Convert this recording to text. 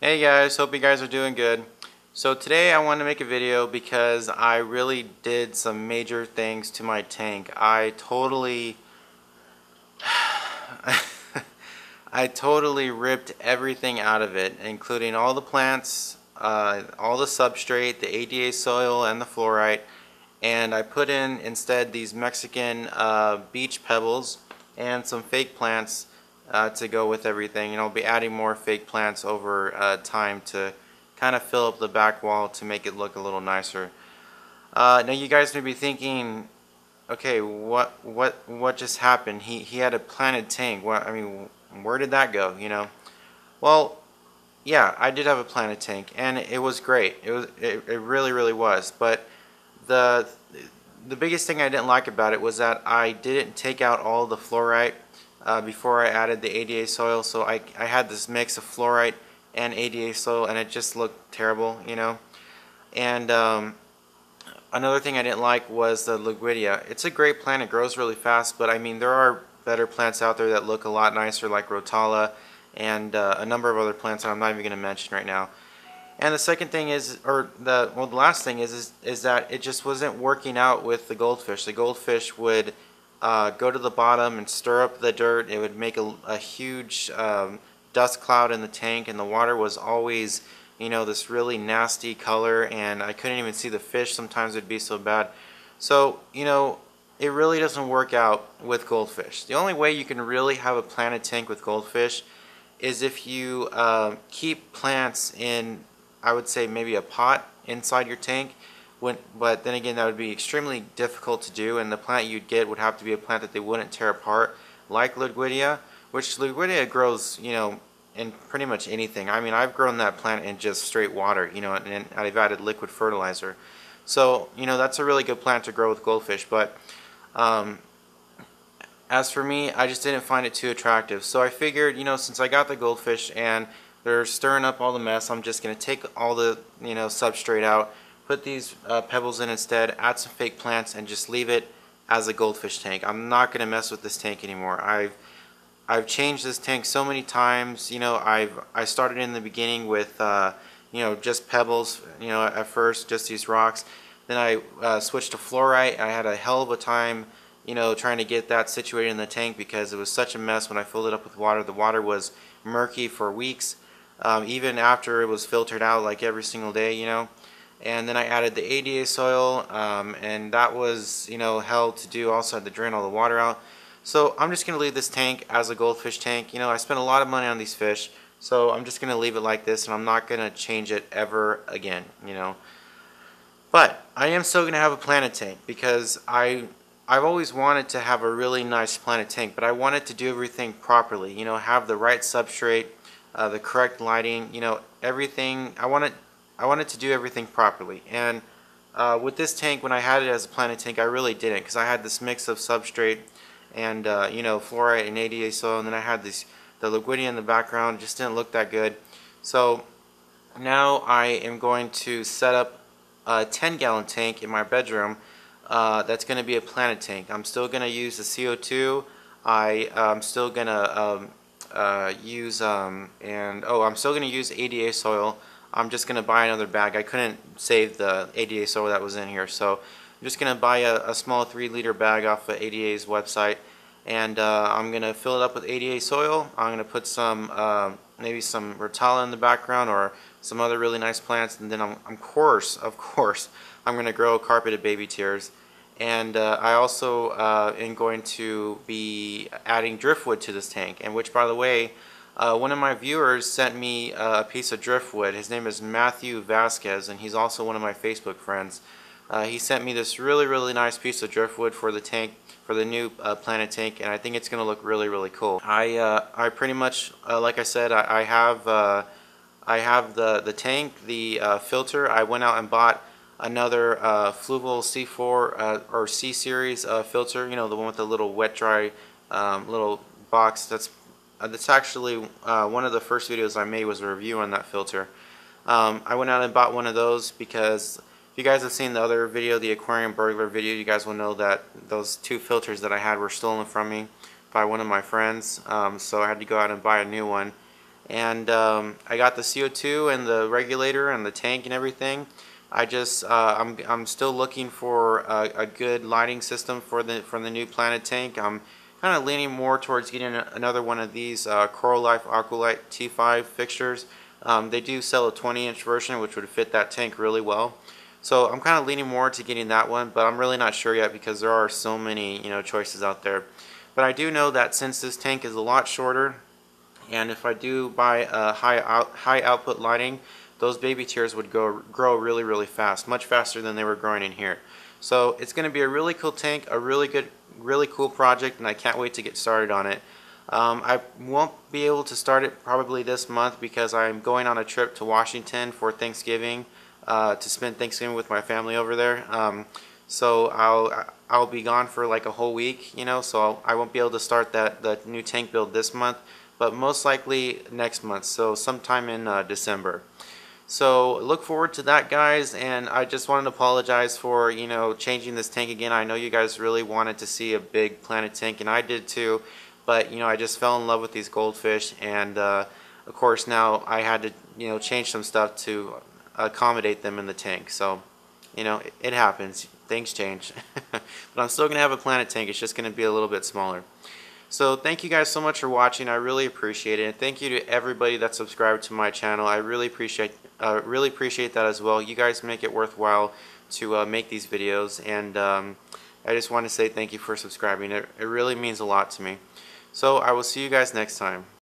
Hey guys, hope you guys are doing good. So today I want to make a video because I really did some major things to my tank. I totally ripped everything out of it, including all the plants, all the substrate, the ADA soil, and the fluorite. And I put in instead these Mexican beach pebbles and some fake plants to go with everything. And I'll be adding more fake plants over time to kind of fill up the back wall to make it look a little nicer. Now you guys may be thinking, okay, what just happened? He had a planted tank. What, I mean, where did that go? Well, yeah, I did have a planted tank, and it was great. It really was. But the the biggest thing I didn't like about it was that I didn't take out all the fluorite before I added the ADA soil. So I had this mix of fluorite and ADA soil, and it just looked terrible. And another thing I didn't like was the Liquidia. It's a great plant, it grows really fast, but I mean there are better plants out there that look a lot nicer, like Rotala and a number of other plants that I'm not even going to mention right now. And the second thing is, the last thing is that it just wasn't working out with the goldfish. The goldfish would go to the bottom and stir up the dirt. It would make a huge dust cloud in the tank, and the water was always, this really nasty color, and I couldn't even see the fish. Sometimes it'd be so bad. So, it really doesn't work out with goldfish. The only way you can really have a planted tank with goldfish is if you keep plants in, I would say, maybe a pot inside your tank. But then again, that would be extremely difficult to do, and the plant you'd get would have to be a plant that they wouldn't tear apart, like Liquidia, which Liquidia grows, in pretty much anything. I mean, I've grown that plant in just straight water, and I've added liquid fertilizer. So, that's a really good plant to grow with goldfish, but as for me, I just didn't find it too attractive. So I figured, since I got the goldfish and they're stirring up all the mess, I'm just going to take all the, substrate out, put these pebbles in instead, add some fake plants, and just leave it as a goldfish tank. I'm not going to mess with this tank anymore. I've changed this tank so many times. I started in the beginning with, just pebbles, at first, just these rocks. Then I switched to fluorite. I had a hell of a time trying to get that situated in the tank because it was such a mess when I filled it up with water. The water was murky for weeks, even after it was filtered out like every single day, And then I added the ADA soil, and that was, hell to do. Also had to drain all the water out. So I'm just going to leave this tank as a goldfish tank. I spent a lot of money on these fish, so I'm just going to leave it like this, and I'm not going to change it ever again, But I am still going to have a planted tank because I've always wanted to have a really nice planted tank, but I wanted to do everything properly, have the right substrate, the correct lighting, everything. I wanted to do everything properly. And with this tank, when I had it as a planted tank, I really didn't, because I had this mix of substrate and fluorite and ADA soil, and then I had the Liquidia in the background. It just didn't look that good. So now I am going to set up a 10-gallon tank in my bedroom. That's going to be a planted tank. I'm still going to use the CO2. I'm still going to I'm still going to use ADA soil. I'm just going to buy another bag. I couldn't save the ADA soil that was in here, so I'm just going to buy a small 3-liter bag off of ADA's website, and I'm going to fill it up with ADA soil. I'm going to put some maybe some Rotala in the background or some other really nice plants, and then of course, I'm going to grow carpeted baby tears. And I also am going to be adding driftwood to this tank, and which, by the way, one of my viewers sent me a piece of driftwood. His name is Matthew Vasquez, and he's also one of my Facebook friends. He sent me this really nice piece of driftwood for the tank, for the new planted tank, and I think it's going to look really cool. I pretty much, like I said, I have the tank, the filter. I went out and bought another Fluval C4 or C series filter, the one with the little wet dry little box. That's actually one of the first videos I made was a review on that filter. I went out and bought one of those because if you guys have seen the other video, the aquarium burglar video, you guys will know that those 2 filters that I had were stolen from me by one of my friends. So I had to go out and buy a new one. and I got the CO2 and the regulator and the tank and everything. I'm still looking for a good lighting system for the new Planet tank. I'm kind of leaning more towards getting another one of these Coral Life Aqualite T5 fixtures. They do sell a 20-inch version, which would fit that tank really well. So I'm kind of leaning more to getting that one, but I'm really not sure yet because there are so many, choices out there. But I do know that since this tank is a lot shorter, and if I do buy a high output lighting, those baby tears would grow really, really fast, much faster than they were growing in here. So it's going to be a really cool tank, a really cool project, and I can't wait to get started on it. I won't be able to start it probably this month because I'm going on a trip to Washington for Thanksgiving, to spend Thanksgiving with my family over there. So I'll be gone for like a whole week, so I won't be able to start the new tank build this month, but most likely next month, so sometime in December. So look forward to that, guys, and I just wanted to apologize for changing this tank again. I know you guys really wanted to see a big Planet tank, and I did too, but I just fell in love with these goldfish, and of course now I had to change some stuff to accommodate them in the tank. So it happens, things change. But I'm still gonna have a Planet tank, it's just gonna be a little bit smaller. So thank you guys so much for watching. I really appreciate it, and thank you to everybody that subscribed to my channel. I really appreciate that as well. You guys make it worthwhile to make these videos, and I just want to say thank you for subscribing. It really means a lot to me. So I will see you guys next time.